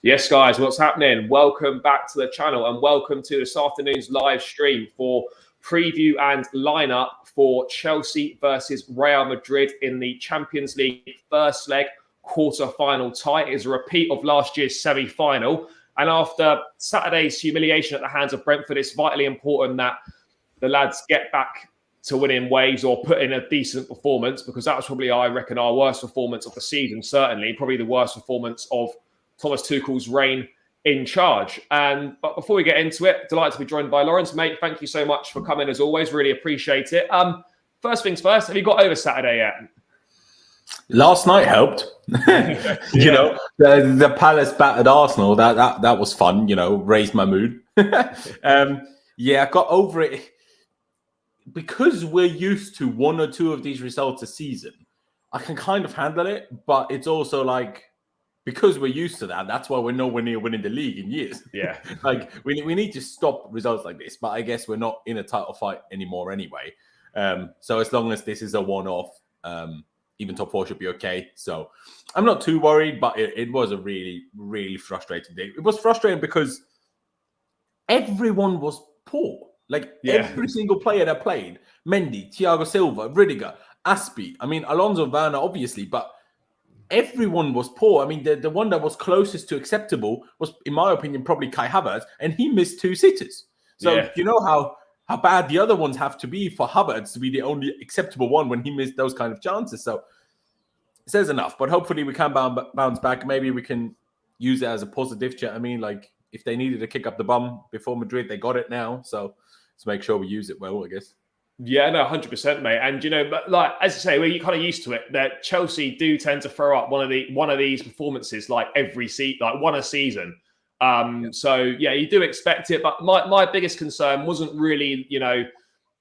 Yes, guys, what's happening? Welcome back to the channel and welcome to this afternoon's live stream for preview and lineup for Chelsea versus Real Madrid in the Champions League first leg quarter-final tie. It is a repeat of last year's semi-final. And after Saturday's humiliation at the hands of Brentford, it's vitally important that the lads get back to winning ways or put in a decent performance, because that was probably, I reckon, our worst performance of the season, certainly. Probably the worst performance of Thomas Tuchel's reign in charge. But before we get into it, delighted to be joined by Laurenz. Mate, thank you so much for coming as always. Really appreciate it. First things first, have you got over Saturday yet? Last night helped. You know, the Palace battered Arsenal. That was fun, you know, raised my mood. I got over it. Because we're used to one or two of these results a season, I can kind of handle it, but it's also like, because we're used to that, that's why we're nowhere near winning the league in years. Yeah. Like, we need to stop results like this, but I guess we're not in a title fight anymore anyway. So as long as this is a one-off, even top four should be okay. So I'm not too worried, but it was a really, really frustrating day. It was frustrating because everyone was poor. Like, every single player that played, Mendy, Thiago Silva, Rudiger, Aspi, I mean, Alonso, Werner, obviously, but everyone was poor. I mean, the one that was closest to acceptable was, in my opinion, probably Kai Havertz, and he missed two sitters. So you know how bad the other ones have to be for Havertz to be the only acceptable one when he missed those kind of chances. So it says enough, but hopefully we can bounce back. Maybe we can use it as a positive chat. I mean, like, if they needed to kick up the bum before Madrid, they got it now. So let's make sure we use it well, I guess. Yeah, no, 100%, mate. And, you know, but like, as I say, we're kind of used to it, that Chelsea do tend to throw up one of these performances like every season, like one a season. So, yeah, you do expect it. But my biggest concern wasn't really, you know,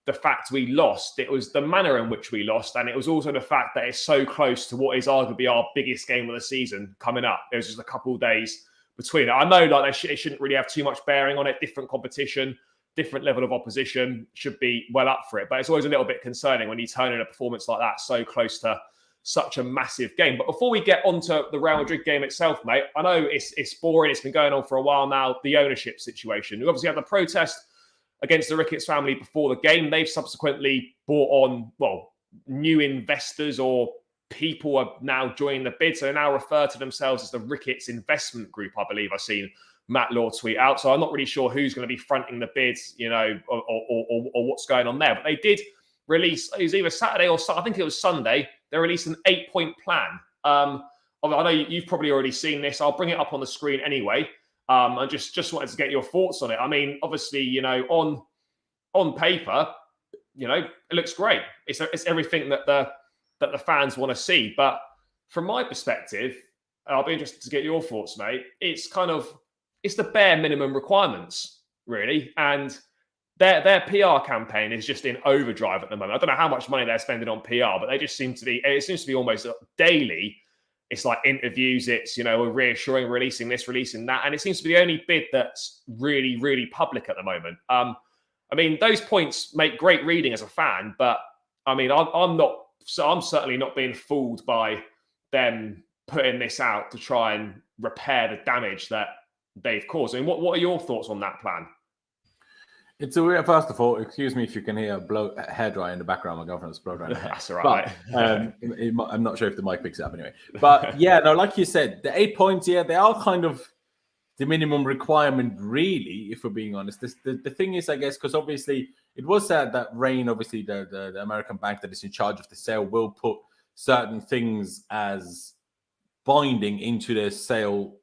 the fact we lost. It was the manner in which we lost. And it was also the fact that it's so close to what is arguably our biggest game of the season coming up. It was just a couple of days between it. I know, like, it shouldn't really have too much bearing on it. Different competition, different level of opposition, should be well up for it. But it's always a little bit concerning when you turn in a performance like that so close to such a massive game. But before we get onto the Real Madrid game itself, mate, I know it's boring. It's been going on for a while now, the ownership situation. We obviously had the protest against the Ricketts family before the game. They've subsequently brought on, well, new investors, or people are now joining the bid. So they now refer to themselves as the Ricketts Investment Group, I believe I've seen Matt Law tweet out. So I'm not really sure who's going to be fronting the bids, you know, or what's going on there. But they did release, it was either Saturday or I think it was Sunday, they released an 8-point plan. I know you've probably already seen this. I'll bring it up on the screen anyway. And just wanted to get your thoughts on it. I mean, obviously, you know, on paper, you know, it looks great. It's everything that the fans want to see. But from my perspective, I'll be interested to get your thoughts, mate. It's the bare minimum requirements, really. And their PR campaign is just in overdrive at the moment. I don't know how much money they're spending on PR, but it seems to be almost daily. It's like interviews, it's, you know, we're reassuring, releasing this, releasing that. And it seems to be the only bid that's really, really public at the moment. I mean, those points make great reading as a fan, but I mean, I'm certainly not being fooled by them putting this out to try and repair the damage that they've caused. I mean, what are your thoughts on that plan? It's a weird, first of all, excuse me if you can hear a hairdryer in the background. My girlfriend's blow drying. That's all right. But, I'm not sure if the mic picks it up anyway. But yeah, no, like you said, the 8 points, yeah, they are kind of the minimum requirement, really, if we're being honest. The thing is, I guess, because obviously it was said that Rain, obviously the American bank that is in charge of the sale, will put certain things as binding into their sale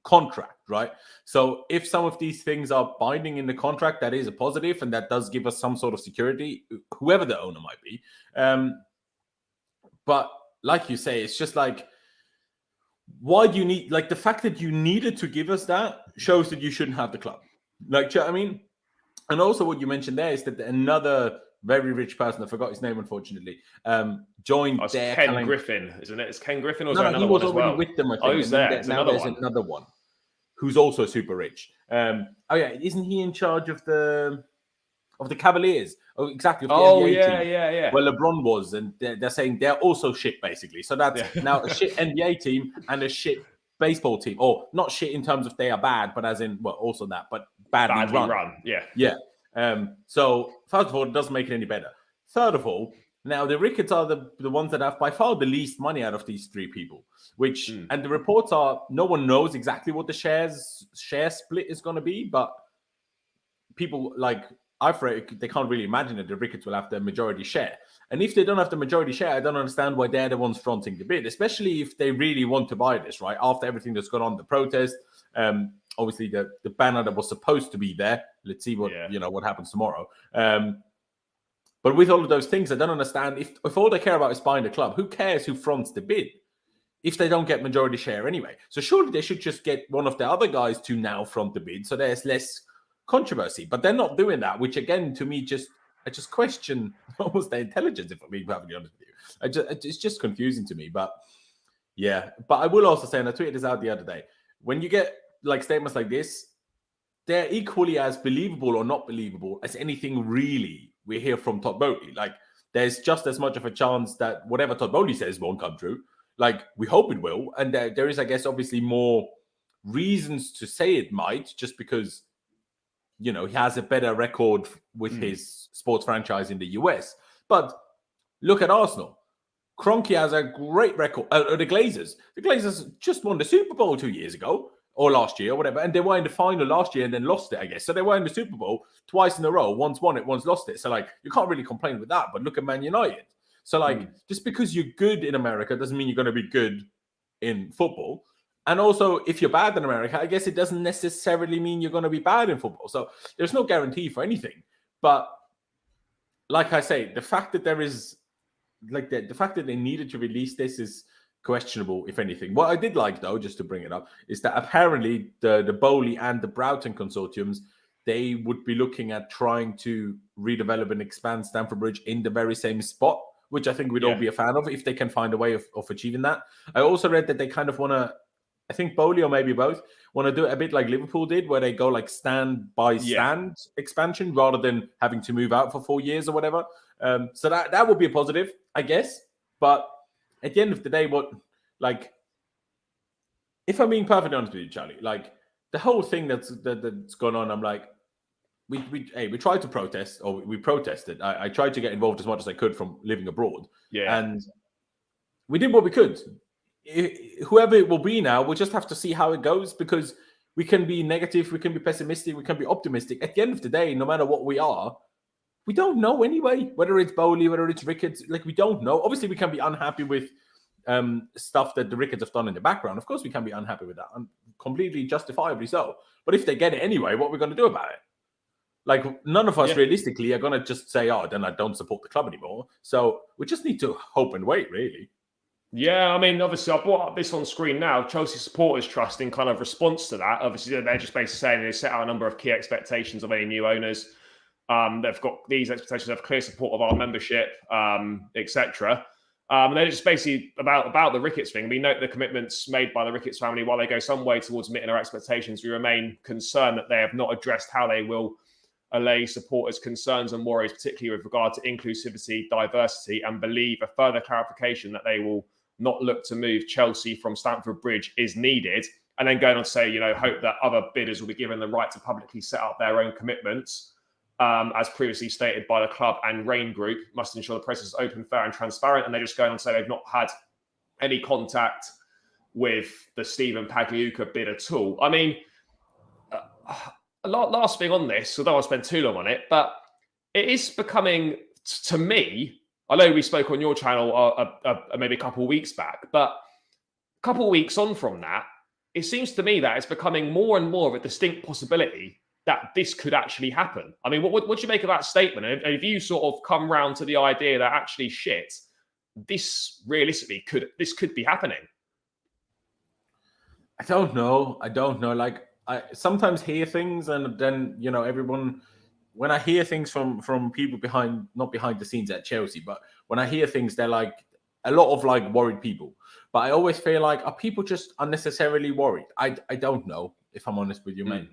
contract, right? So if some of these things are binding in the contract, that is a positive, and that does give us some sort of security, whoever the owner might be. But like you say, it's just like, why do you need, like, the fact that you needed to give us that shows that you shouldn't have the club. Like, I mean, and also what you mentioned there is that another very rich person, I forgot his name, unfortunately, joined there. Ken Griffin, isn't it? It's Ken Griffin, or is no, there another he was one as already well? with them, I think. Oh, who's there? Now there's another one who's also super rich. Isn't he in charge of the Cavaliers? Oh, exactly. Yeah. Well, LeBron was, and they're saying they're also shit, basically. So that's now a shit NBA team and a shit baseball team, or not shit in terms of they are bad, but as in, well, also that, but badly run. Yeah. Yeah. So first of all, it doesn't make it any better. Third of all, now the Ricketts are the ones that have by far the least money out of these three people, which and the reports are no one knows exactly what the share split is going to be, but people like I've read they can't really imagine that the Ricketts will have the majority share. And if they don't have the majority share, I don't understand why they're the ones fronting the bid, especially if they really want to buy this, right? After everything that's gone on, the protest, obviously the banner that was supposed to be there. Let's see what what happens tomorrow. But with all of those things, I don't understand if all they care about is buying the club, who cares who fronts the bid if they don't get majority share anyway? So surely they should just get one of the other guys to now front the bid so there's less controversy. But they're not doing that, which again, to me, I just question almost their intelligence, if I'm being perfectly honest with you. It's just confusing to me. But yeah, but I will also say, and I tweeted this out the other day, when you get like statements like this, they're equally as believable or not believable as anything really we hear from Todd Bowley. Like, there's just as much of a chance that whatever Todd Bowley says won't come true. Like, we hope it will. And there is, I guess, obviously more reasons to say it might, just because, he has a better record with his sports franchise in the US. But look at Arsenal. Kroenke has a great record. The Glazers. The Glazers just won the Super Bowl 2 years ago, or last year, or whatever. And they were in the final last year and then lost it, I guess. So they were in the Super Bowl twice in a row. Once won it, once lost it. So, like, you can't really complain with that. But look at Man United. So, like, just because you're good in America doesn't mean you're going to be good in football. And also, if you're bad in America, I guess it doesn't necessarily mean you're going to be bad in football. So there's no guarantee for anything. But like I say, the fact that there is, like, the fact that they needed to release this is questionable, if anything. What I did like, though, just to bring it up, is that apparently the Bowley and the Broughton consortiums, they would be looking at trying to redevelop and expand Stamford Bridge in the very same spot, which I think we'd all be a fan of if they can find a way of achieving that. I also read that they kind of want to, I think Bowley or maybe both, want to do it a bit like Liverpool did, where they go like stand by stand expansion rather than having to move out for 4 years or whatever. So that would be a positive, I guess. But at the end of the day, if I'm being perfectly honest with you, Charlie, like the whole thing that's gone on, I'm like, we tried to protest, or we protested. I tried to get involved as much as I could from living abroad. Yeah. And we did what we could. Whoever it will be now, we'll just have to see how it goes, because we can be negative, we can be pessimistic, we can be optimistic. At the end of the day, no matter what we are, we don't know anyway, whether it's Bowley, whether it's Ricketts, like we don't know. Obviously, we can be unhappy with stuff that the Ricketts have done in the background. Of course, we can be unhappy with that, and completely justifiably so. But if they get it anyway, what are we going to do about it? Like, none of us realistically are going to just say, oh, then I don't support the club anymore. So we just need to hope and wait, really. Yeah, I mean, obviously, I brought up this on screen now. Chelsea Supporters Trust, in kind of response to that, obviously, they're just basically saying they set out a number of key expectations of any new owners. They've got these expectations of clear support of our membership, etc. They're just basically about the Ricketts thing. We note the commitments made by the Ricketts family. While they go some way towards meeting our expectations, we remain concerned that they have not addressed how they will allay supporters' concerns and worries, particularly with regard to inclusivity, diversity, and believe a further clarification that they will not look to move Chelsea from Stamford Bridge is needed. And then going on to say, hope that other bidders will be given the right to publicly set up their own commitments. As previously stated by the club and Rain Group, must ensure the process is open, fair, and transparent. And they're just going on to say they've not had any contact with the Stephen Pagliuca bid at all. I mean, last thing on this, although I spent too long on it, but it is becoming, to me, I know we spoke on your channel maybe a couple of weeks back, but a couple of weeks on from that, it seems to me that it's becoming more and more of a distinct possibility that this could actually happen. I mean, what do you make of that statement? And if you sort of come round to the idea that actually, this realistically could be happening? I don't know. Like, I sometimes hear things, and then everyone. When I hear things from people not behind the scenes at Chelsea, but when I hear things, they're like a lot of like worried people. But I always feel like, are people just unnecessarily worried? I don't know, if I'm honest with you, mate.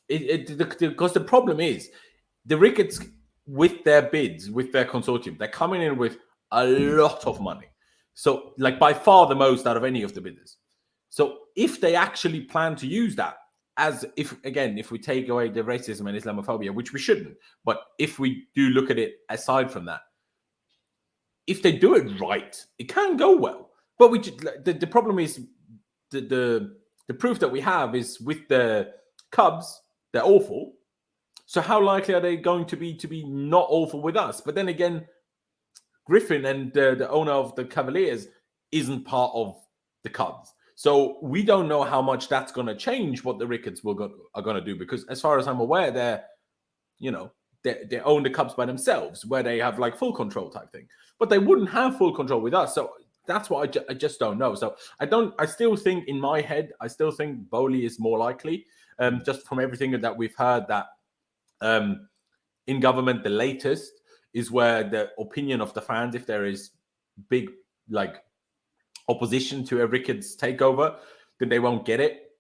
Because the problem is the Ricketts, with their bids, with their consortium, they're coming in with a lot of money. So, like, by far the most out of any of the bidders. So, if they actually plan to use that, as if we take away the racism and Islamophobia, which we shouldn't, but if we do look at it aside from that, if they do it right, it can go well. But the problem is the proof that we have is with the Cubs, they're awful. So how likely are they going to be not awful with us? But then again, Griffin and the owner of the Cavaliers isn't part of the Cubs. So we don't know how much that's going to change what the Ricketts are going to do, because as far as I'm aware, they own the Cubs by themselves, where they have like full control type thing. But they wouldn't have full control with us. So that's what I just don't know. So I still think in my head, Bowley is more likely, just from everything that we've heard, that in government, the latest is where the opinion of the fans, if there is big like opposition to a Ricketts takeover, then they won't get it,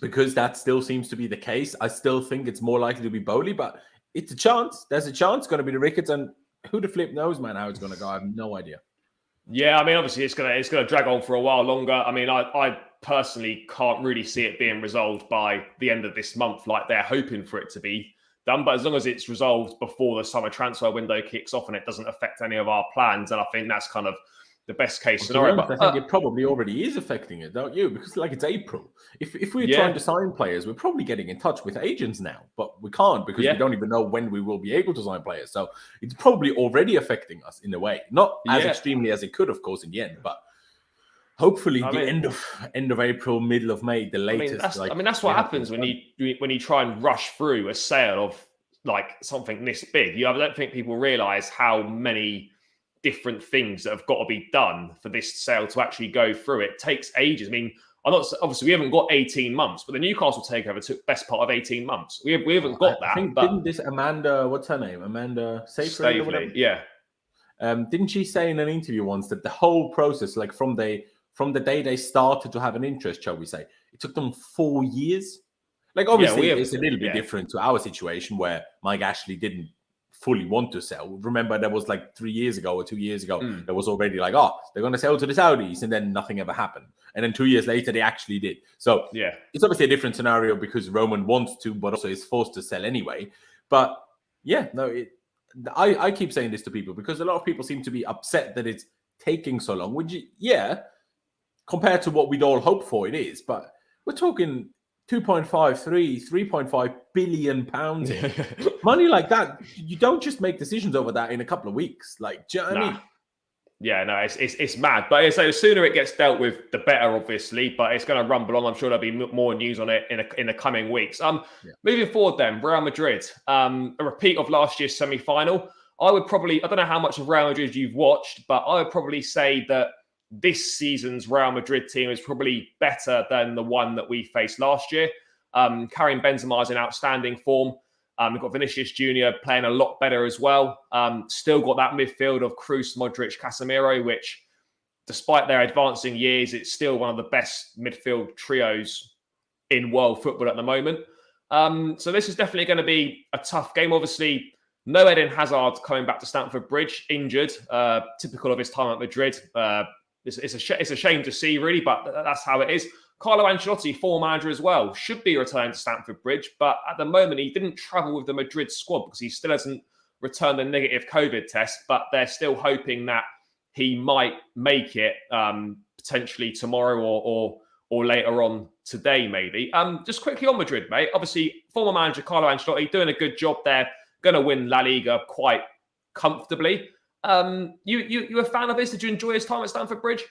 because that still seems to be the case. I still think it's more likely to be Bowley, but it's a chance. There's a chance it's going to be the Ricketts, and who the flip knows, man, how it's going to go. I have no idea. Yeah, I mean, obviously it's gonna drag on for a while longer. I mean, I personally can't really see it being resolved by the end of this month, like they're hoping for it to be done. But as long as it's resolved before the summer transfer window kicks off and it doesn't affect any of our plans, and I think that's kind of the best case scenario. But I think it probably already is affecting it, don't you? Because like it's April. If we're trying to sign players, we're probably getting in touch with agents now, but we can't because we don't even know when we will be able to sign players. So it's probably already affecting us in a way, not as extremely as it could, of course, in the end, but hopefully end of April, middle of May, the latest. I mean, that's what happens when you try and rush through a sale of like something this big. I don't think people realize how many different things that have got to be done for this sale to actually go through. It takes ages. I mean, obviously we haven't got 18 months, but the Newcastle takeover took best part of 18 months. We haven't got that. Didn't this Amanda, what's her name? Amanda Seyfried? Yeah. Didn't she say in an interview once that the whole process, like from the day they started to have an interest, shall we say, it took them 4 years? Like, obviously, it's a little bit different to our situation where Mike Ashley didn't fully want to sell. Remember, there was like 3 years ago or 2 years ago, there was already like, they're going to sell to the Saudis, and then nothing ever happened. And then 2 years later, they actually did. So it's obviously a different scenario because Roman wants to, but also is forced to sell anyway. But I keep saying this to people because a lot of people seem to be upset that it's taking so long, which, compared to what we'd all hope for, it is. But we're talking 3.5 billion pounds. Money like that, you don't just make decisions over that in a couple of weeks. Like, do you know what I mean? Yeah, no, it's mad. But so the sooner it gets dealt with, the better, obviously. But it's going to rumble on. I'm sure there'll be more news on it in the coming weeks. Moving forward, then Real Madrid, a repeat of last year's semi-final. I don't know how much of Real Madrid you've watched, but I would probably say that this season's Real Madrid team is probably better than the one that we faced last year. Karim Benzema is in outstanding form. We've got Vinicius Jr. playing a lot better as well. Still got that midfield of Kroos, Modric, Casemiro, which, despite their advancing years, it's still one of the best midfield trios in world football at the moment. So this is definitely going to be a tough game. Obviously, no Eden Hazard coming back to Stamford Bridge, injured, typical of his time at Madrid. It's a shame to see, really, but that's how it is. Carlo Ancelotti, former manager as well, should be returning to Stamford Bridge, but at the moment he didn't travel with the Madrid squad because he still hasn't returned a negative COVID test, but they're still hoping that he might make it potentially tomorrow or later on today, maybe. Just quickly on Madrid, mate. Obviously, former manager Carlo Ancelotti doing a good job there, going to win La Liga quite comfortably. You a fan of his? Did you enjoy his time at Stamford Bridge?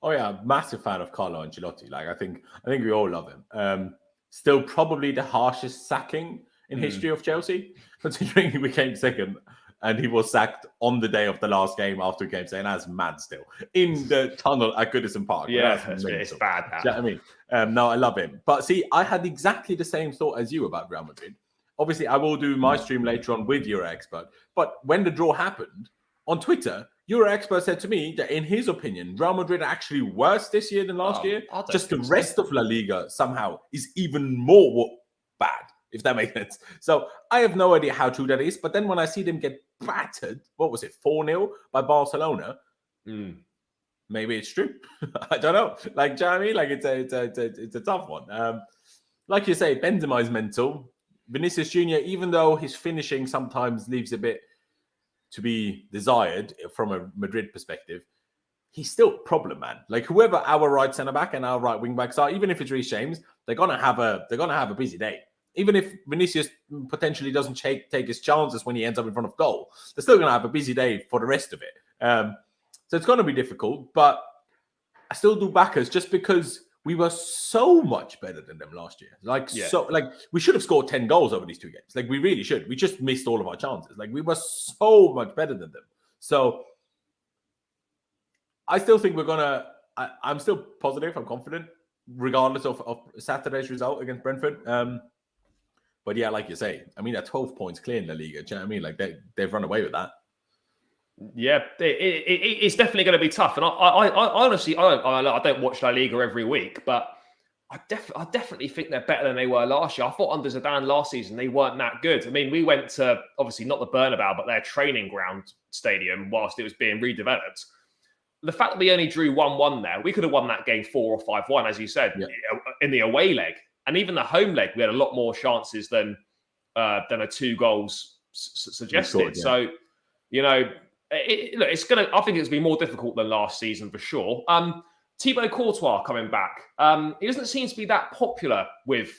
Oh yeah, massive fan of Carlo Ancelotti. Like I think we all love him. Still probably the harshest sacking in history of Chelsea, considering he came second and he was sacked on the day of the last game after he came second. That's mad still. In the tunnel at Goodison Park. Yeah, it's bad. You know what I mean? No, I love him. But see, I had exactly the same thought as you about Real Madrid. Obviously, I will do my stream later on with your expert. But when the draw happened, on Twitter, your expert said to me that in his opinion, Real Madrid are actually worse this year than last year. Just the rest of La Liga somehow is even more bad, if that makes sense. So I have no idea how true that is. But then when I see them get battered, what was it, 4-0 by Barcelona? maybe it's true. I don't know. Like, do you know what I mean? Like, it's a tough one. Like you say, Benzema is mental. Vinicius Jr., even though his finishing sometimes leaves a bit to be desired from a Madrid perspective, he's still a problem, man. Like, whoever our right centre back and our right wing backs are, even if it's Reece James, they're gonna have a busy day. Even if Vinicius potentially doesn't take his chances when he ends up in front of goal, they're still gonna have a busy day for the rest of it. So it's gonna be difficult, but I still do back us just because we were so much better than them last year. We should have scored 10 goals over these 2 games. Like, we really should. We just missed all of our chances. Like, we were so much better than them. So I still think I'm still positive. I'm confident, regardless of Saturday's result against Brentford. But yeah, like you say, I mean, they're 12 points clear in the league. Do you know what I mean? Like, they've run away with that. Yeah, it's definitely going to be tough. And I honestly, I don't watch La Liga every week, but I definitely think they're better than they were last year. I thought under Zidane last season, they weren't that good. I mean, we went to, obviously not the Bernabeu, but their training ground stadium whilst it was being redeveloped. The fact that we only drew 1-1 there, we could have won that game 4 or 5-1, as you said, in the away leg. And even the home leg, we had a lot more chances than a 2 goals suggested. Scored, yeah. So, you know, it's going to, I think it's going to be more difficult than last season for sure. Thibaut Courtois coming back. He doesn't seem to be that popular with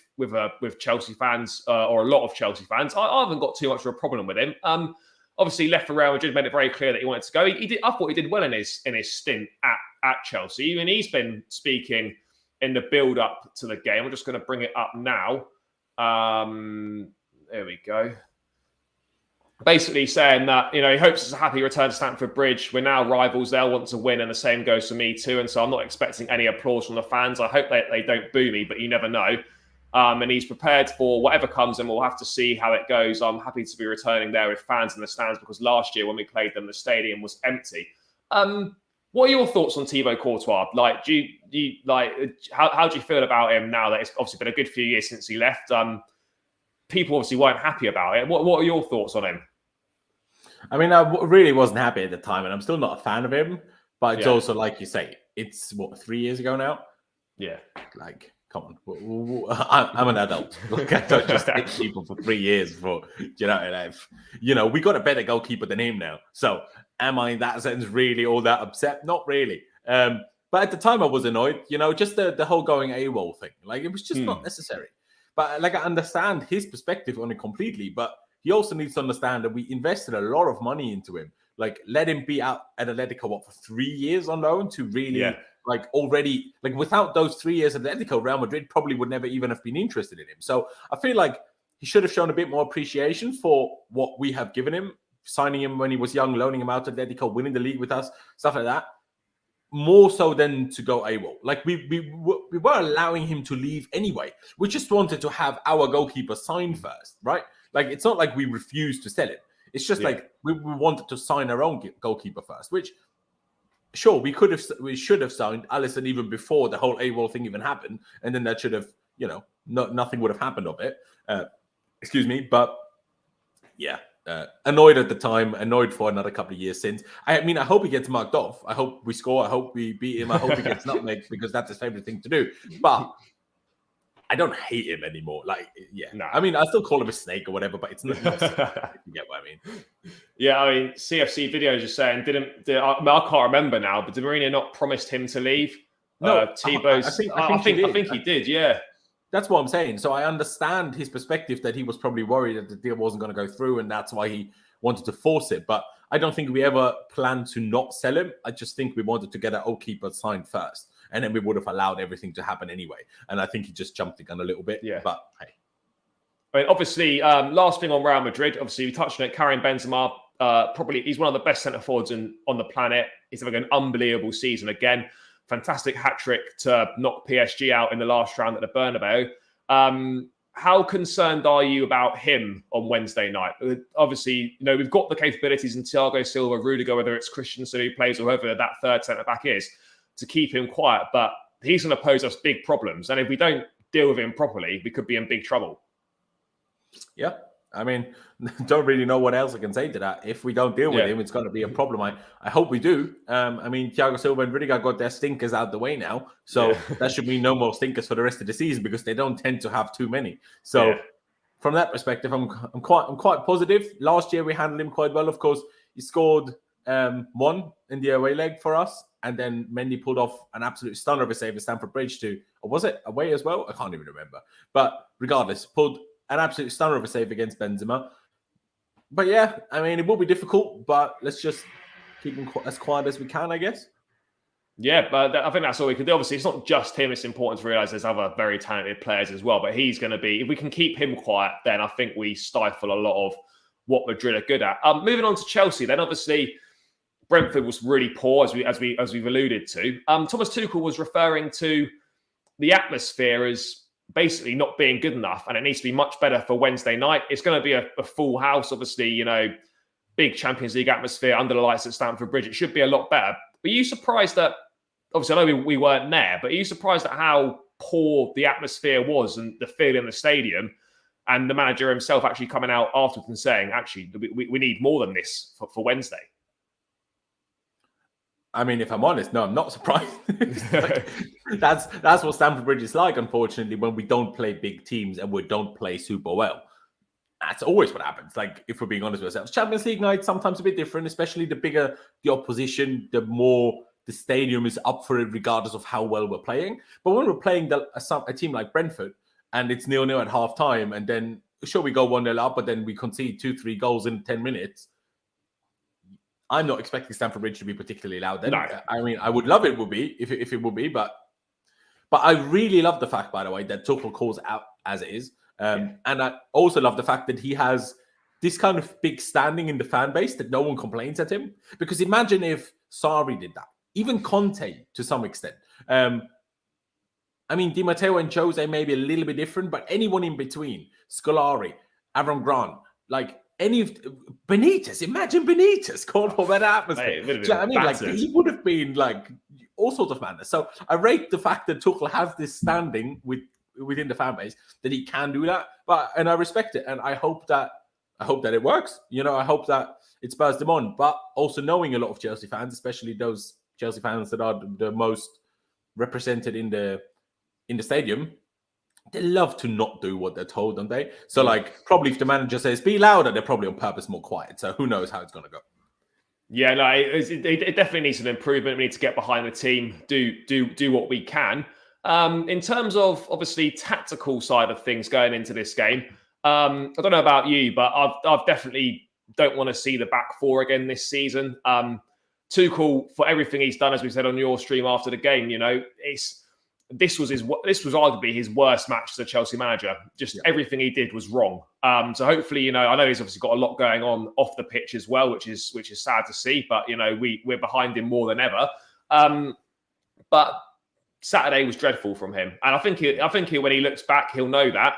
Chelsea fans or a lot of Chelsea fans. I haven't got too much of a problem with him. Obviously, left for Real Madrid, made it very clear that he wanted to go. I thought he did well in his stint at Chelsea. And he's been speaking in the build-up to the game. I'm just going to bring it up now. There we go. Basically saying that, you know, he hopes it's a happy return to Stamford Bridge. We're now rivals. They'll want to win, and the same goes for me too. And so I'm not expecting any applause from the fans. I hope they don't boo me, but you never know. And he's prepared for whatever comes, and we'll have to see how it goes. I'm happy to be returning there with fans in the stands, because last year when we played them, the stadium was empty. What are your thoughts on Thibaut Courtois? Like, how do you feel about him now that it's obviously been a good few years since he left? People obviously weren't happy about it. What are your thoughts on him? I mean, I really wasn't happy at the time, and I'm still not a fan of him. But it's also, like you say, it's 3 years ago now? Yeah. Like, come on. I'm an adult. Like, I don't just hate people for 3 years for, we got a better goalkeeper than him now. So am I in that sense really all that upset? Not really. But at the time I was annoyed, just the whole going AWOL thing. Like, it was just not necessary. But like, I understand his perspective on it completely, but he also needs to understand that we invested a lot of money into him. Like, let him be out at Atletico, for 3 years on loan to really, without those 3 years at Atletico, Real Madrid probably would never even have been interested in him. So I feel like he should have shown a bit more appreciation for what we have given him, signing him when he was young, loaning him out to Atletico, winning the league with us, stuff like that. More so than to go AWOL. Like, we were allowing him to leave anyway. We just wanted to have our goalkeeper sign first, right? Like, it's not like we refused to sell it. It's just like we wanted to sign our own goalkeeper first, which, sure, we should have signed Alisson even before the whole AWOL thing even happened, and then that should have, nothing would have happened of it. Excuse me, but yeah. Annoyed at the time, annoyed for another couple of years since. I mean, I hope he gets marked off. I hope we score. I hope we beat him. I hope he gets nutmegged, because that's his favorite thing to do. But I don't hate him anymore. Like, no. I mean, I still call him a snake or whatever, but it's not. If you get what I mean? Yeah, I mean, CFC videos are saying I can't remember now, but did Mourinho not promised him to leave? No, Thibaut. I think he did. Yeah. That's what I'm saying. So I understand his perspective that he was probably worried that the deal wasn't going to go through, and that's why he wanted to force it. But I don't think we ever planned to not sell him. I just think we wanted to get our goalkeeper signed first, and then we would have allowed everything to happen anyway. And I think he just jumped the gun a little bit. Yeah. But hey. I mean, obviously, last thing on Real Madrid, obviously we touched on it. Karim Benzema, probably he's one of the best centre forwards on the planet. He's having an unbelievable season again. Fantastic hat-trick to knock PSG out in the last round at the Bernabeu. How concerned are you about him on Wednesday night? Obviously, we've got the capabilities in Thiago Silva, Rudiger, whether it's Christensen who plays or whoever that third centre-back is, to keep him quiet. But he's going to pose us big problems. And if we don't deal with him properly, we could be in big trouble. Yeah. I mean, don't really know what else I can say to that. If we don't deal with him, it's going to be a problem. I hope we do. I mean, Thiago Silva and Rudiger got their stinkers out the way now, so that should mean no more stinkers for the rest of the season because they don't tend to have too many. So from that perspective, I'm quite positive. Last year we handled him quite well. Of course, he scored one in the away leg for us, and then Mendy pulled off an absolute stunner of a save at Stamford Bridge or was it away as well? I can't even remember. But regardless, pulled an absolute stunner of a save against Benzema. But yeah, I mean, it will be difficult, but let's just keep him as quiet as we can, I guess. Yeah, but I think that's all we can do. Obviously, it's not just him. It's important to realise there's other very talented players as well. But he's going to be, if we can keep him quiet, then I think we stifle a lot of what Madrid are good at. Moving on to Chelsea, then obviously Brentford was really poor, as we've alluded to. Thomas Tuchel was referring to the atmosphere as basically not being good enough, and it needs to be much better for Wednesday night. It's going to be a full house, obviously, you know, big Champions League atmosphere under the lights at Stamford Bridge. It should be a lot better. Were you surprised that, obviously I know we weren't there, but are you surprised at how poor the atmosphere was and the feel in the stadium, and the manager himself actually coming out afterwards and saying, actually, we need more than this for Wednesday? I mean, if I'm honest, no, I'm not surprised. That's what Stamford Bridge is like, unfortunately, when we don't play big teams and we don't play super well. That's always what happens. Like, if we're being honest with ourselves, Champions League night sometimes a bit different, especially the bigger the opposition, the more the stadium is up for it, regardless of how well we're playing. But when we're playing a team like Brentford and it's 0-0 at half time, and then sure, we go 1-0 up, but then we concede 2-3 goals in 10 minutes. I'm not expecting Stamford Bridge to be particularly loud then. No. I mean, I would love it would be if it would be, but I really love the fact, by the way, that Tuchel calls out as it is. And I also love the fact that he has this kind of big standing in the fan base that no one complains at him. Because imagine if Sarri did that, even Conte to some extent. I mean, Di Matteo and Jose may be a little bit different, but anyone in between, Scolari, Avram Grant, like any of Benitez, imagine Benitez called for that atmosphere. Do you know what I mean? Like, he would have been like all sorts of madness. So I rate the fact that Tuchel has this standing within the fan base that he can do that. And I respect it, and I hope that it works. You know, I hope that it spurs them on. But also knowing a lot of Chelsea fans, especially those Chelsea fans that are the most represented in the stadium, they love to not do what they're told, don't they? So, like, probably if the manager says be louder, they're probably on purpose more quiet. So who knows how it's going to go? Yeah, no, it definitely needs an improvement. We need to get behind the team, do what we can. In terms of obviously tactical side of things going into this game, I don't know about you, but I've definitely don't want to see the back four again this season. Tuchel, for everything he's done, as we said on your stream after the game, you know, this was arguably his worst match as a Chelsea manager. Everything he did was wrong. So hopefully, you know, I know he's obviously got a lot going on off the pitch as well, which is sad to see. But you know, we're behind him more than ever. But Saturday was dreadful from him, and I think when he looks back, he'll know that.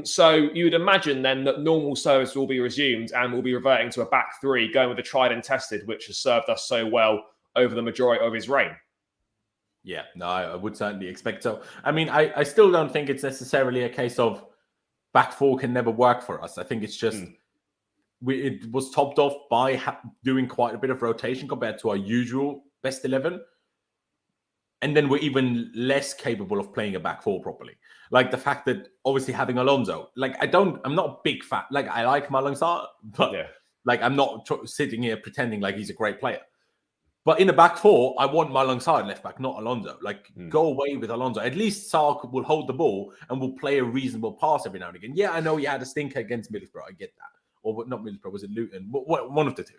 So you would imagine then that normal service will be resumed, and we'll be reverting to a back three, going with the tried and tested, which has served us so well over the majority of his reign. Yeah, no, I would certainly expect so. I mean, I still don't think it's necessarily a case of back four can never work for us. I think it's just it was topped off by doing quite a bit of rotation compared to our usual best 11. And then we're even less capable of playing a back four properly. Like the fact that obviously having Alonso, like I'm not a big fan. Like I like Malang Sarr, but like I'm not sitting here pretending like he's a great player. But in the back four, I want Malang Sarr left back, not Alonso. Like, go away with Alonso. At least Sarr will hold the ball and will play a reasonable pass every now and again. Yeah, I know he had a stinker against Middlesbrough. I get that. Or not Middlesbrough, was it Luton? One of the two.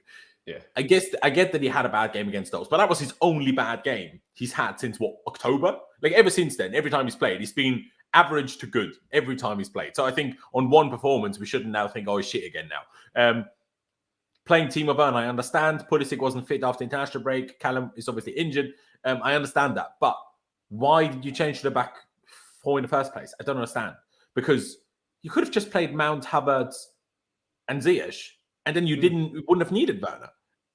Yeah. I get that he had a bad game against those, but that was his only bad game he's had since, October? Like, ever since then, every time he's played, he's been average to good every time he's played. So I think on one performance, we shouldn't now think, oh, he's shit again now. Playing Timo Werner, I understand. Pulisic wasn't fit after international break. Callum is obviously injured. I understand that. But why did you change to the back four in the first place? I don't understand. Because you could have just played Mount, Havertz, and Ziyech, and then you wouldn't have needed Werner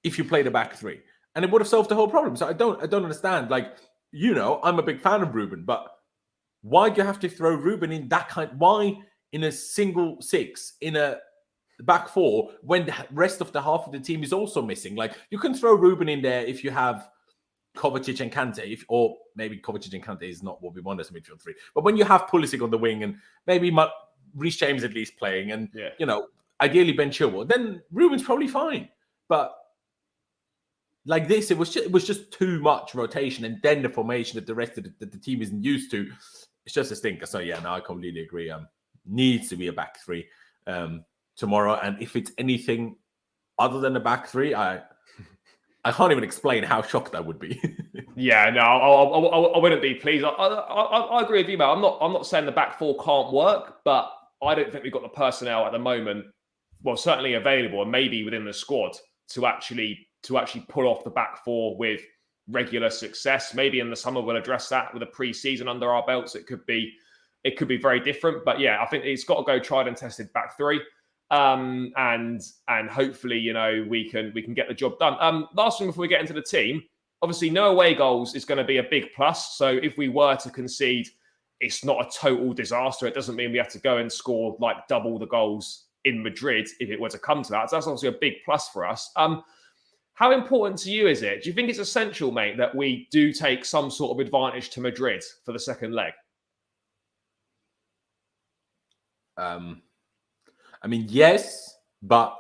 if you played a back three. And it would have solved the whole problem. So I don't understand. Like, you know, I'm a big fan of Ruben, but why do you have to throw Ruben in that kind? Why in a single six in a back four when the rest of the half of the team is also missing. Like, you can throw Ruben in there if you have Kovacic and Kante, or maybe Kovacic and Kante is not what we want as a midfield three. But when you have Pulisic on the wing and maybe Reece James at least playing, and ideally Ben Chilwell, then Ruben's probably fine. But like this, it was just too much rotation, and then the formation that the rest of the team isn't used to. It's just a stinker. So yeah, no, I completely agree. Needs to be a back three tomorrow, and if it's anything other than a back three, I can't even explain how shocked I would be. Yeah, no, I wouldn't be pleased. I agree with you, mate. I'm not saying the back four can't work, but I don't think we've got the personnel at the moment. Well, certainly available, and maybe within the squad to actually pull off the back four with regular success. Maybe in the summer we'll address that with a pre-season under our belts. It could be very different. But yeah, I think it's got to go tried and tested back three. And hopefully, we can get the job done. Last thing before we get into the team, obviously no away goals is going to be a big plus. So if we were to concede, it's not a total disaster. It doesn't mean we have to go and score like double the goals in Madrid if it were to come to that. So that's obviously a big plus for us. How important to you is it? Do you think it's essential, mate, that we do take some sort of advantage to Madrid for the second leg? I mean, yes, but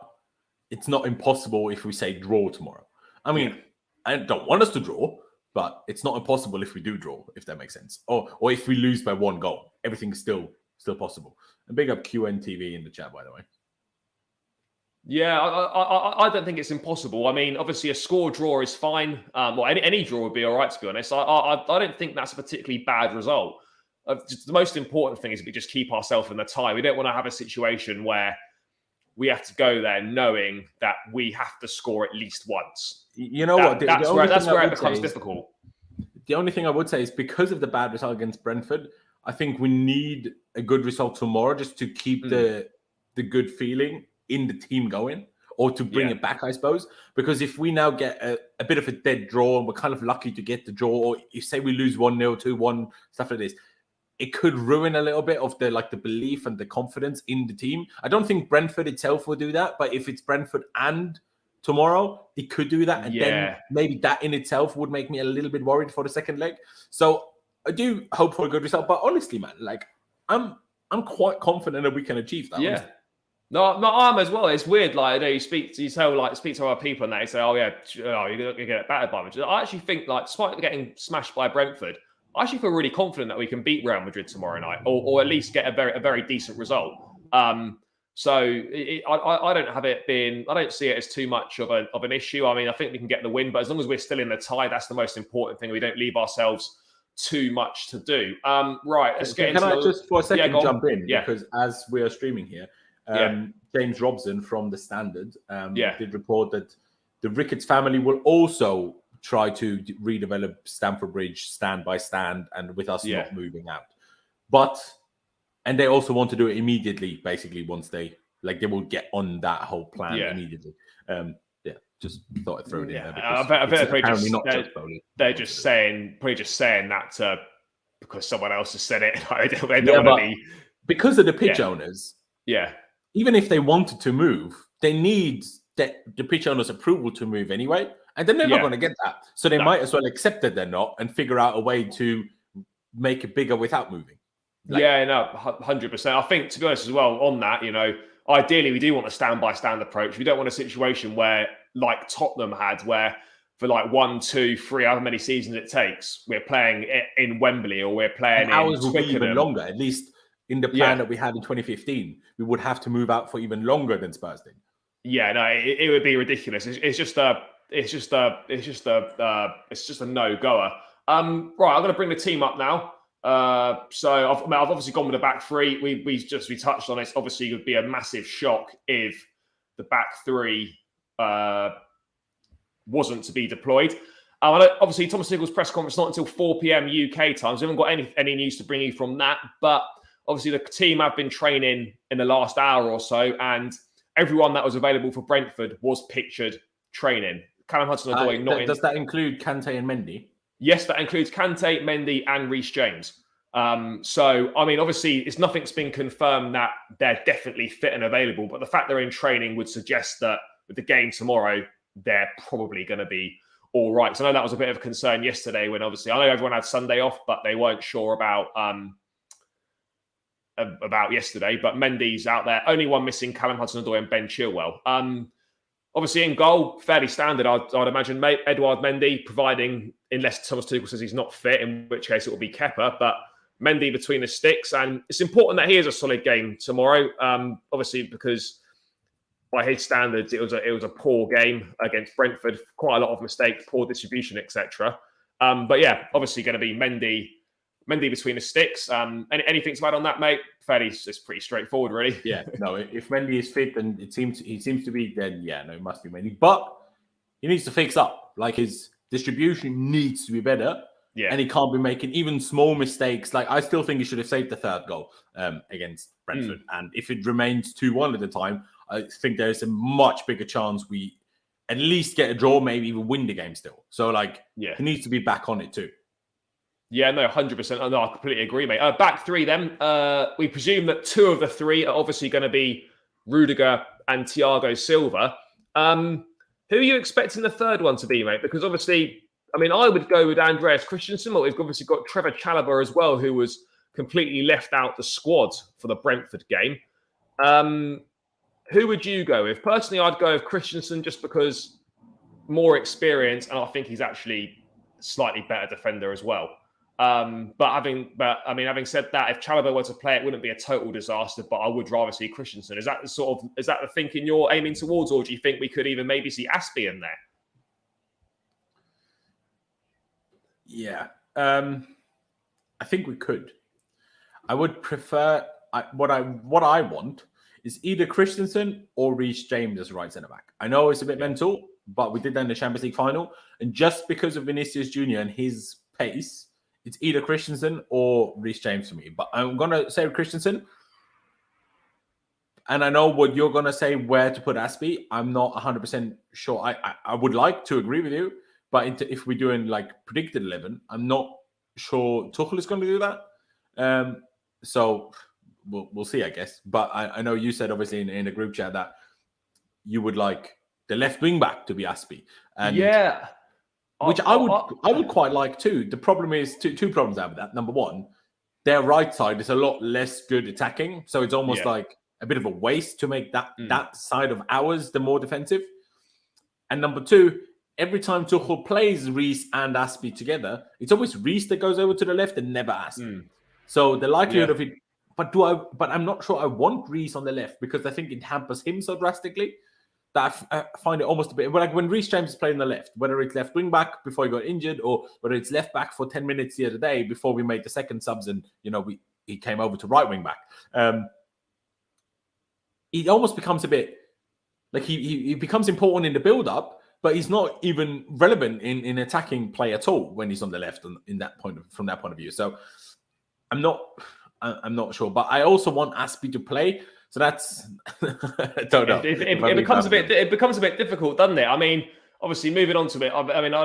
it's not impossible if we say draw tomorrow. I mean, I don't want us to draw, but it's not impossible if we do draw, if that makes sense. Or if we lose by 1 goal, everything's still possible. And big up QNTV in the chat, by the way. Yeah, I don't think it's impossible. I mean, obviously a score draw is fine. Well, any draw would be all right, to be honest. I don't think that's a particularly bad result. The most important thing is we just keep ourselves in the tie. We don't want to have a situation where we have to go there knowing that we have to score at least once. You know what? That's where it becomes difficult. The only thing I would say is because of the bad result against Brentford, I think we need a good result tomorrow just to keep the good feeling in the team going, or to bring it back, I suppose. Because if we now get a bit of a dead draw and we're kind of lucky to get the draw, or you say we lose 1-0, 2-1, stuff like this, it could ruin a little bit of the belief and the confidence in the team. I don't think Brentford itself will do that, but if it's Brentford and tomorrow, it could do that. And then maybe that in itself would make me a little bit worried for the second leg. So I do hope for a good result. But honestly, man, I'm quite confident that we can achieve that. Yeah. Honestly. No, I'm as well. It's weird. You speak to other people and they say, "Oh yeah, you're gonna get battered by Madrid." I actually think, despite getting smashed by Brentford, I actually feel really confident that we can beat Real Madrid tomorrow night, or at least get a very decent result. So I don't have it being. I don't see it as too much of an issue. I mean, I think we can get the win, but as long as we're still in the tie, that's the most important thing. We don't leave ourselves too much to do. Right, let's get into. Can I just for a second jump in? Yeah. Because as we are streaming here, James Robson from the Standard did report that the Ricketts family will also try to redevelop Stamford Bridge stand by stand, and with us not moving out. And they also want to do it immediately, basically, once they will get on that whole plan immediately. Just thought I'd throw it in there. They're just saying that because someone else has said it. They don't want to be... Because of the pitch owners. Yeah. Even if they wanted to move, they need the pitch owner's approval to move anyway. And they're never going to get that. So they might as well accept that they're not and figure out a way to make it bigger without moving. 100%. I think, to be honest as well, on that, ideally we do want a stand-by-stand approach. We don't want a situation where, like Tottenham had, where for 1, 2, 3, however many seasons it takes, we're playing in Wembley or we're playing in Twickenham. Will be even longer, at least in the plan that we had in 2015. We would have to move out for even longer than Spurs did. Yeah, no, it would be ridiculous. It's just a no-goer. Right, I'm going to bring the team up now. So I've obviously gone with the back three. We touched on it. Obviously, it would be a massive shock if the back three wasn't to be deployed. Obviously, Thomas Tuchel's press conference not until 4 p.m. UK time. So we haven't got any news to bring you from that. But obviously, the team have been training in the last hour or so, and everyone that was available for Brentford was pictured training. Callum Hudson-Odoi not in. Does that include Kante and Mendy? Yes, that includes Kante, Mendy, and Reece James. So, I mean, obviously, nothing's been confirmed that they're definitely fit and available, but the fact they're in training would suggest that with the game tomorrow, they're probably going to be all right. So I know that was a bit of a concern yesterday when obviously I know everyone had Sunday off, but they weren't sure about yesterday. But Mendy's out there. Only one missing: Callum Hudson-Odoi and Ben Chilwell. Obviously in goal, fairly standard, I'd imagine. Edouard Mendy, providing unless Thomas Tuchel says he's not fit, in which case it will be Kepa. But Mendy between the sticks, and it's important that he has a solid game tomorrow. Obviously because by his standards, it was a poor game against Brentford. Quite a lot of mistakes, poor distribution, etc. But yeah, obviously going to be Mendy between the sticks. Anything to add on that, mate? It's pretty straightforward, really. Yeah, no. If Mendy is fit, and he seems to be, then yeah, no, it must be Mendy. But he needs to fix up. Like his distribution needs to be better. Yeah, and he can't be making even small mistakes. Like I still think he should have saved the third goal against Brentford. And if it remains 2-1 at the time, I think there's a much bigger chance we at least get a draw, maybe even win the game still. So like, he needs to be back on it too. Yeah, no, 100%. No, I completely agree, mate. Back three then. We presume that two of the three are obviously going to be Rudiger and Thiago Silva. Who are you expecting the third one to be, mate? Because obviously, I mean, I would go with Andreas Christensen, but we've obviously got Trevor Chalobah as well, who was completely left out the squad for the Brentford game. Who would you go with? Personally, I'd go with Christensen just because more experience, and I think he's actually a slightly better defender as well. But having said that, if Chalobah were to play, it wouldn't be a total disaster. But I would rather see Christensen. Is that the thinking you're aiming towards, or do you think we could even maybe see Aspie in there? Yeah, I think we could. I would prefer what I want is either Christensen or Reece James as right centre back. I know it's a bit mental, but we did that in the Champions League final, and just because of Vinicius Junior and his pace, it's either Christensen or Reece James for me. But I'm gonna say Christensen, and I know what you're gonna say where to put Aspie. I'm not 100% sure. I would like to agree with you, but if we're doing like predicted 11, I'm not sure Tuchel is going to do that. So we'll see, I guess. But I know you said obviously in the group chat that you would like the left wing back to be Aspie, and which I would quite like too. The problem is two problems I have with that. Number one, their right side is a lot less good attacking, so it's almost like a bit of a waste to make that side of ours the more defensive. And number two, every time Tuchel plays Reece and Aspie together, it's always Reece that goes over to the left and never Aspie. So the likelihood of it, but I'm not sure I want Reece on the left because I think it hampers him so drastically that I find it almost a bit like when Reece James is playing on the left, whether it's left wing back before he got injured or whether it's left back for 10 minutes the other day before we made the second subs and he came over to right wing back. It almost becomes a bit like he becomes important in the build up, but he's not even relevant in attacking play at all when he's on the left from that point of view. So I'm not sure, but I also want Aspie to play. So that's I don't know. It becomes a bit difficult, doesn't it? I mean, obviously moving on to it. I mean,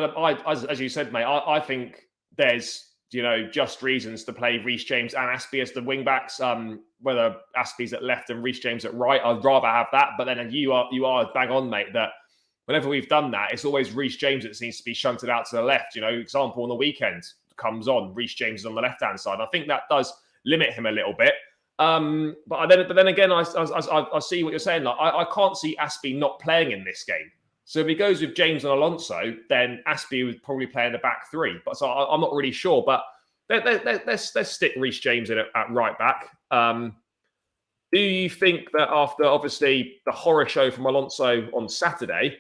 as you said, mate, I think there's just reasons to play Reece James and Aspie as the wing backs. Whether Aspie's at left and Reece James at right, I'd rather have that. But then you are bang on, mate. That whenever we've done that, it's always Reece James that seems to be shunted out to the left. Example on the weekend comes on, Reece James is on the left hand side. I think that does limit him a little bit. But then again, I see what you're saying. Like I can't see Aspie not playing in this game. So if he goes with James and Alonso, then Aspie would probably play in the back three. But so I'm not really sure. But let's stick Reece James in at right back. Do you think that after obviously the horror show from Alonso on Saturday,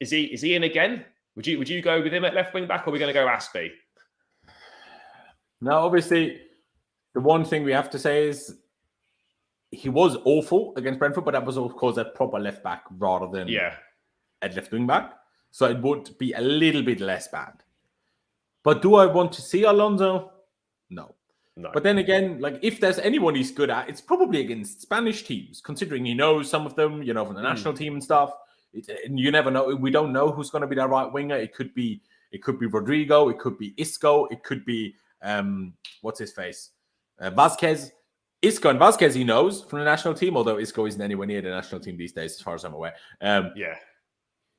is he in again? Would you go with him at left wing back, or are we going to go Aspie? Now, obviously, the one thing we have to say is he was awful against Brentford, but that was, of course, at proper left back rather than at left wing back. So it would be a little bit less bad. But do I want to see Alonso? No. But then again, like if there's anyone he's good at, it's probably against Spanish teams, considering he knows some of them, from the national team and stuff. And you never know. We don't know who's going to be that right winger. It could be Rodrigo. It could be Isco. It could be what's his face? Vasquez. Isco and Vasquez, he knows from the national team, although Isco isn't anywhere near the national team these days, as far as I'm aware. Yeah.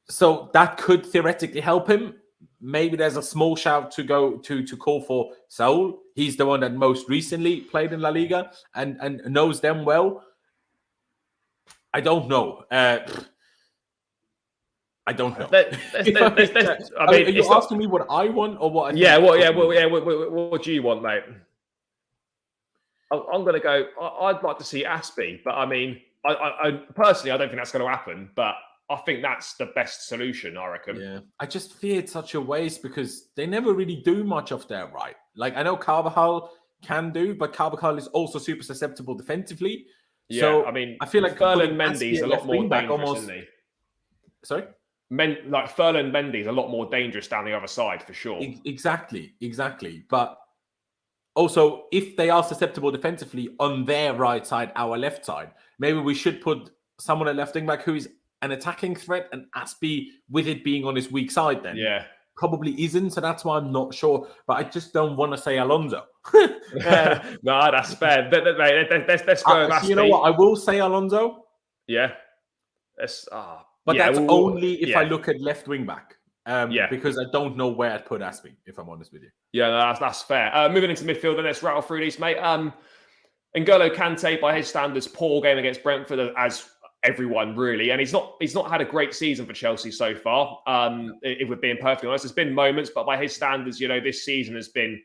So that could theoretically help him. Maybe there's a small shout to go to call for Saul. He's the one that most recently played in La Liga and knows them well. I don't know. I don't know. Are you asking me what I want or what I think? What do you want, mate? I'm going to go. I'd like to see Aspie, but I mean, I personally, I don't think that's going to happen. But I think that's the best solution. I reckon. Yeah, I just fear it's such a waste because they never really do much of their right. Like I know Carvajal can do, but Carvajal is also super susceptible defensively. Yeah, so, I mean, I feel like Ferland Mendy's a lot more dangerous, almost... isn't he? Sorry? Like Ferland Mendy's a lot more dangerous down the other side for sure. Exactly. But also, if they are susceptible defensively on their right side, our left side, maybe we should put someone at left wing back who is an attacking threat, and Aspie, with it being on his weak side, then probably isn't. So that's why I'm not sure. But I just don't want to say Alonso. No, that's fair. Let's go. You know what? I will say Alonso. Yeah. But that's only if I look at left wing back. Because I don't know where I'd put Aspie, if I'm honest with you. Yeah, no, that's fair. Moving into midfield, then let's rattle through these, mate. N'Golo Kante, by his standards, poor game against Brentford, as everyone really, and he's not had a great season for Chelsea so far. If we're being perfectly honest, there's been moments, but by his standards, this season has been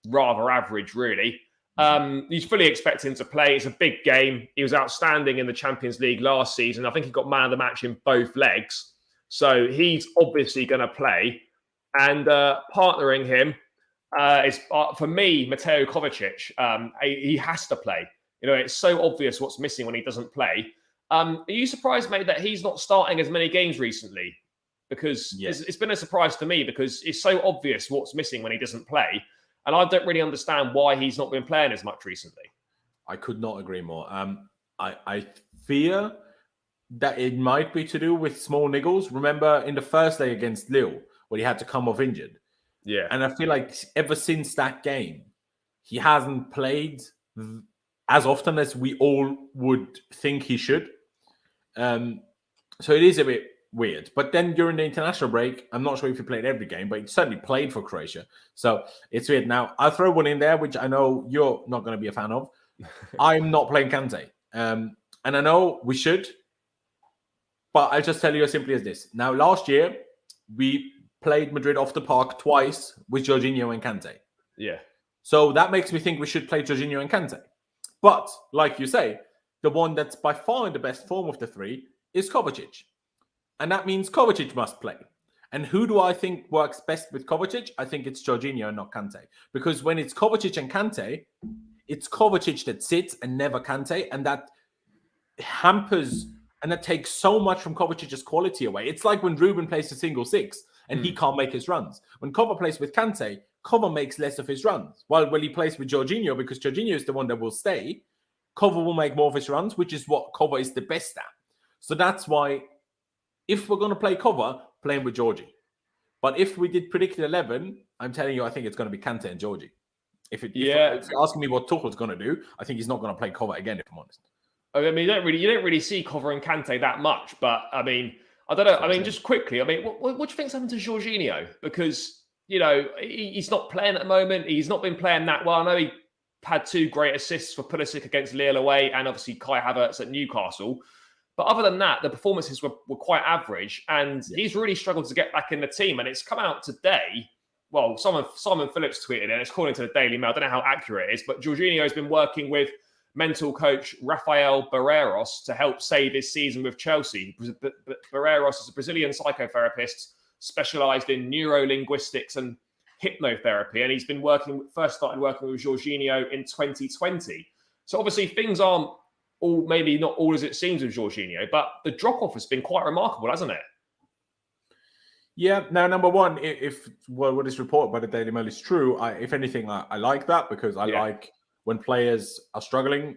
rather average, really. He's fully expecting to play. It's a big game. He was outstanding in the Champions League last season. I think he got man of the match in both legs. So he's obviously going to play. And partnering him is, for me, Mateo Kovacic. He has to play. It's so obvious what's missing when he doesn't play. Are you surprised, mate, that he's not starting as many games recently? Because it's been a surprise to me because it's so obvious what's missing when he doesn't play. And I don't really understand why he's not been playing as much recently. I could not agree more. I fear that it might be to do with small niggles. Remember in the first leg against Lille, where he had to come off injured? Yeah. And I feel like ever since that game, he hasn't played as often as we all would think he should. So it is a bit weird. But then during the international break, I'm not sure if he played every game, but he certainly played for Croatia. So it's weird. Now, I'll throw one in there, which I know you're not going to be a fan of. I'm not playing Kante. And I know we should, but I'll just tell you as simply as this. Now, last year, we played Madrid off the park twice with Jorginho and Kante. Yeah. So that makes me think we should play Jorginho and Kante. But, like you say, the one that's by far in the best form of the three is Kovacic. And that means Kovacic must play. And who do I think works best with Kovacic? I think it's Jorginho and not Kante. Because when it's Kovacic and Kante, it's Kovacic that sits and never Kante. And that hampers and that takes so much from Kovacic's quality away. It's like when Ruben plays a single six and he can't make his runs. When Kova plays with Kante, Kova makes less of his runs. While when he plays with Jorginho, because Jorginho is the one that will stay, Kova will make more of his runs, which is what Kova is the best at. So that's why, if we're going to play Kova, playing with Georgie. But if we did predicted 11, I'm telling you, I think it's going to be Kante and Georgie. If you're asking me what Tuchel's going to do, I think he's not going to play Kova again, if I'm honest. I mean, you don't really see Kova and Kante that much, but I mean, I don't know. I mean, just quickly, I mean, what do you think's happened to Jorginho? Because he's not playing at the moment. He's not been playing that well. I know he had 2 great assists for Pulisic against Lille away, and obviously Kai Havertz at Newcastle. But other than that, the performances were quite average, and he's really struggled to get back in the team. And it's come out today. Well, Simon Phillips tweeted it, and it's according to the Daily Mail. I don't know how accurate it is, but Jorginho has been working with mental coach Rafael Barreiros to help save his season with Chelsea. Barreiros is a Brazilian psychotherapist specialised in neurolinguistics and hypnotherapy, and he's been first started working with Jorginho in 2020. So obviously things aren't maybe not all as it seems with Jorginho, but the drop-off has been quite remarkable, hasn't it? Yeah. Now, number one, if what is reported by the Daily Mail is true, if anything, I like that because I like when players are struggling.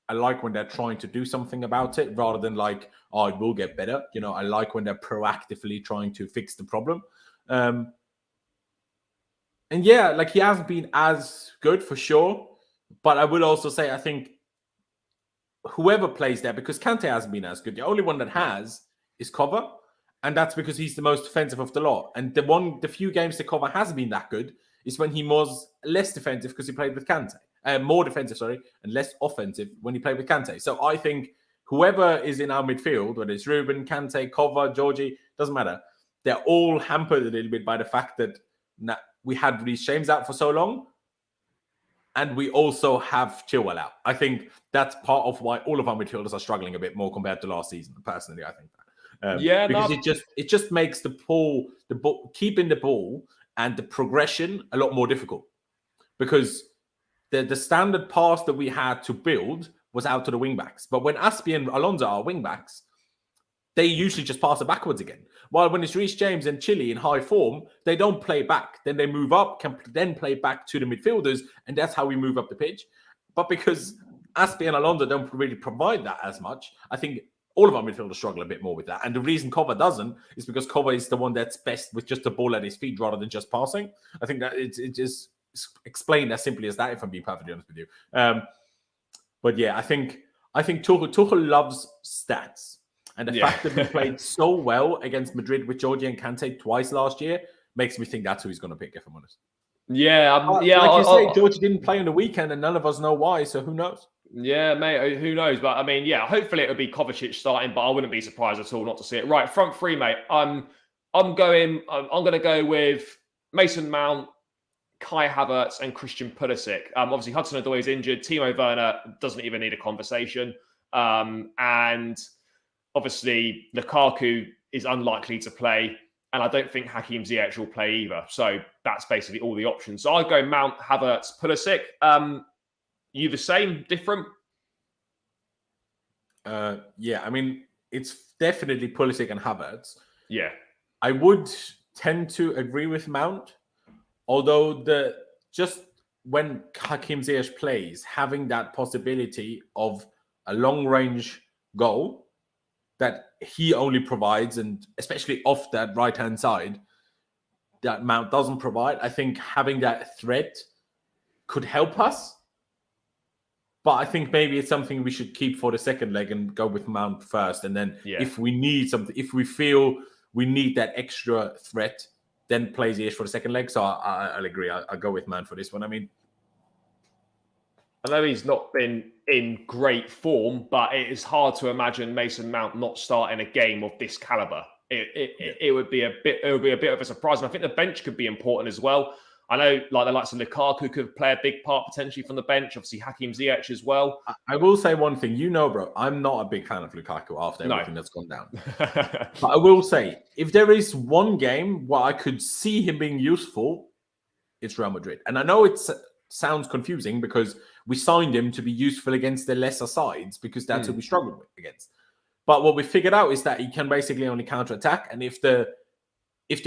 I like when they're trying to do something about it rather than like, oh, it will get better. I like when they're proactively trying to fix the problem. And yeah, like he hasn't been as good for sure. But I will also say, I think whoever plays there, because Kante hasn't been as good, the only one that has is Cover. And that's because he's the most defensive of the lot. And the few games that Cover hasn't been that good is when he was less defensive because he played with Kante. More defensive, sorry, and less offensive when he played with Kante. So I think whoever is in our midfield, whether it's Ruben, Kante, Cover, Georgie, doesn't matter. They're all hampered a little bit by the fact that we had Reece James out for so long. And we also have Chilwell out. I think that's part of why all of our midfielders are struggling a bit more compared to last season. Personally, I think that. Because it just makes the ball, keeping the ball and the progression a lot more difficult. Because the standard pass that we had to build was out to the wing backs. But when Aspie and Alonso are wing backs, they usually just pass it backwards again. While when it's Reece James and Chile in high form, they don't play back. Then they move up, can then play back to the midfielders, and that's how we move up the pitch. But because Aspie and Alonso don't really provide that as much, I think all of our midfielders struggle a bit more with that. And the reason Cover doesn't is because Cover is the one that's best with just the ball at his feet rather than just passing. I think that it just explained as simply as that, if I'm being perfectly honest with you. But yeah, I think Tuchel loves stats. And the fact that we played so well against Madrid with Georgie and Kante twice last year makes me think that's who he's going to pick, if I'm honest. Like you say, Georgie didn't play on the weekend, and none of us know why, so who knows? Yeah, mate, who knows? But I mean, yeah, hopefully it'll be Kovacic starting, but I wouldn't be surprised at all not to see it. Right, front three, mate. I'm going to go with Mason Mount, Kai Havertz, and Christian Pulisic. Obviously, Hudson-Odoi is injured. Timo Werner doesn't even need a conversation. And obviously, Lukaku is unlikely to play, and I don't think Hakim Ziyech will play either. So that's basically all the options. So I'd go Mount, Havertz, Pulisic. You the same, different? Yeah, I mean, it's definitely Pulisic and Havertz. Yeah. I would tend to agree with Mount, although just when Hakim Ziyech plays, having that possibility of a long-range goal that he only provides, and especially off that right-hand side, that Mount doesn't provide, I think having that threat could help us. But I think maybe it's something we should keep for the second leg and go with Mount first. And then if we need something, if we feel we need that extra threat, then play Ziyech for the second leg. So I'll agree. I'll go with Mount for this one. I mean, I know he's not been in great form, but it is hard to imagine Mason Mount not starting a game of this caliber. It would be a bit of a surprise. And I think the bench could be important as well. I know like the likes of Lukaku could play a big part potentially from the bench. Obviously, Hakim Ziyech as well. I will say one thing. Bro, I'm not a big fan of Lukaku after everything that's gone down. But I will say, if there is one game where I could see him being useful, it's Real Madrid. And I know it sounds confusing because we signed him to be useful against the lesser sides because that's who we struggled with against. But what we figured out is that he can basically only counter-attack. And if the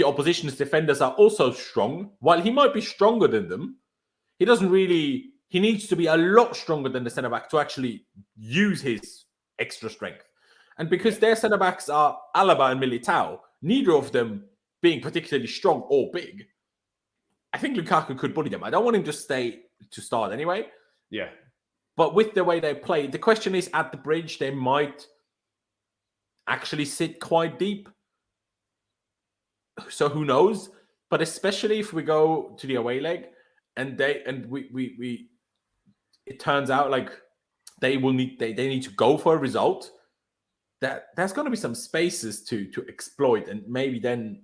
opposition's defenders are also strong, while he might be stronger than them, he needs to be a lot stronger than the centre-back to actually use his extra strength. And because their centre-backs are Alaba and Militao, neither of them being particularly strong or big, I think Lukaku could bully them. I don't want him to start anyway. Yeah. But with the way they play, the question is at the bridge, they might actually sit quite deep. So who knows? But especially if we go to the away leg and we it turns out like they need to go for a result, that there's going to be some spaces to exploit. And maybe then,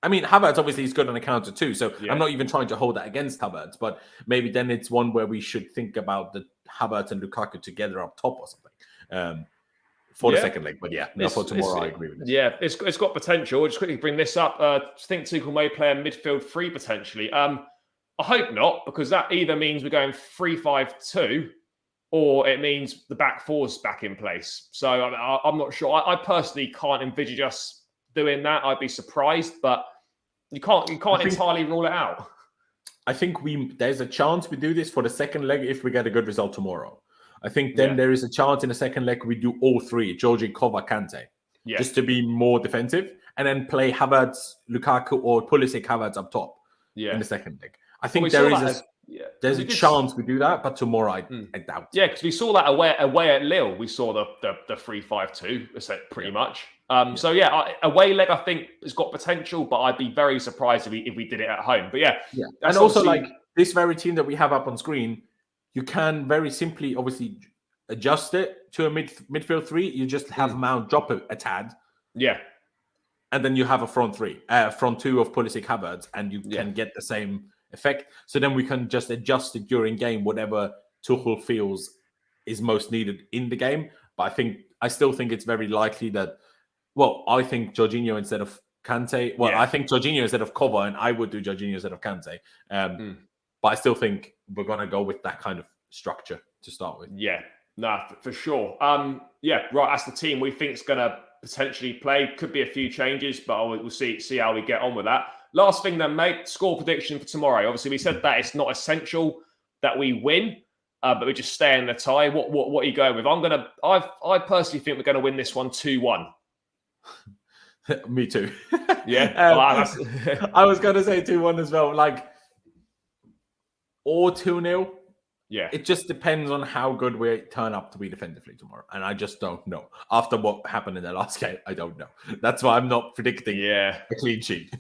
I mean, Havertz obviously is good on the counter too. So I'm not even trying to hold that against Havertz, but maybe then it's one where we should think about the Havertz and Lukaku together up top or something. For the second leg, but for tomorrow, I agree with this. Yeah, it's got potential. I'll just quickly bring this up. I think Tuchel may play a midfield three potentially. I hope not, because that either means we're going 3-5-2 or it means the back four's back in place. So I'm not sure. I personally can't envisage us doing that. I'd be surprised, but you can't entirely rule it out. I think there's a chance we do this for the second leg if we get a good result tomorrow. I think then there is a chance in the second leg we do all three, Georgie, Kova, Kante, just to be more defensive, and then play Havertz, Lukaku, or Pulisic, Havertz up top. in the second leg. I Well, think we there saw is that there's a chance we do that, but tomorrow I doubt. Yeah, because we saw that away at Lille. We saw the 3-5-2 pretty much. So yeah, away leg I think has got potential, but I'd be very surprised if we did it at home. But yeah, and also like this very team that we have up on screen, you can very simply obviously adjust it to a midfield three. You just have Mount drop a tad. Yeah. And then you have a front two of Pulisic, Havertz, and you can get the same effect. So then we can just adjust it during game, whatever Tuchel feels is most needed in the game. But I still think it's very likely that, I think Jorginho instead of Kante. I think Jorginho instead of Kova, and I would do Jorginho instead of Kante. But I still think we're going to go with that kind of structure to start with. Yeah, no, for sure. Right, that's the team we think is going to potentially play. Could be a few changes, but we'll see how we get on with that. Last thing then, mate, score prediction for tomorrow. Obviously, we said that it's not essential that we win, but we just stay in the tie. What are you going with? I personally think we're going to win this one 2-1. Me too. Yeah. I was going to say 2-1 as well, or 2-0. Yeah. It just depends on how good we turn up to be defensively tomorrow. And I just don't know. After what happened in the last game, I don't know. That's why I'm not predicting a clean sheet.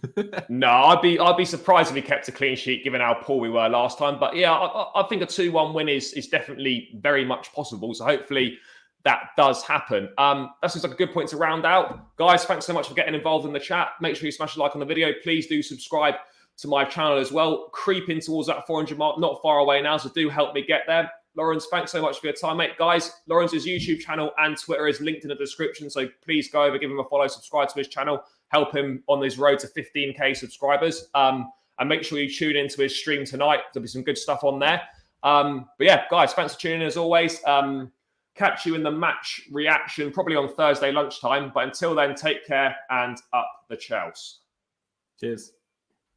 No, I'd be surprised if we kept a clean sheet given how poor we were last time. But yeah, I think a 2-1 win is definitely very much possible. So hopefully that does happen. That seems like a good point to round out. Guys, thanks so much for getting involved in the chat. Make sure you smash a like on the video. Please do subscribe to my channel as well. Creeping towards that 400 mark, not far away now, so do help me get there. Laurenz, thanks so much for your time, mate. Guys, Laurenz's YouTube channel and Twitter is linked in the description, so please go over, give him a follow, subscribe to his channel, help him on his road to 15k subscribers. And make sure you tune into his stream tonight. There'll be some good stuff on there. But yeah, guys, thanks for tuning in as always. Catch you in the match reaction, probably on Thursday lunchtime. But until then, take care and up the Chels. Cheers.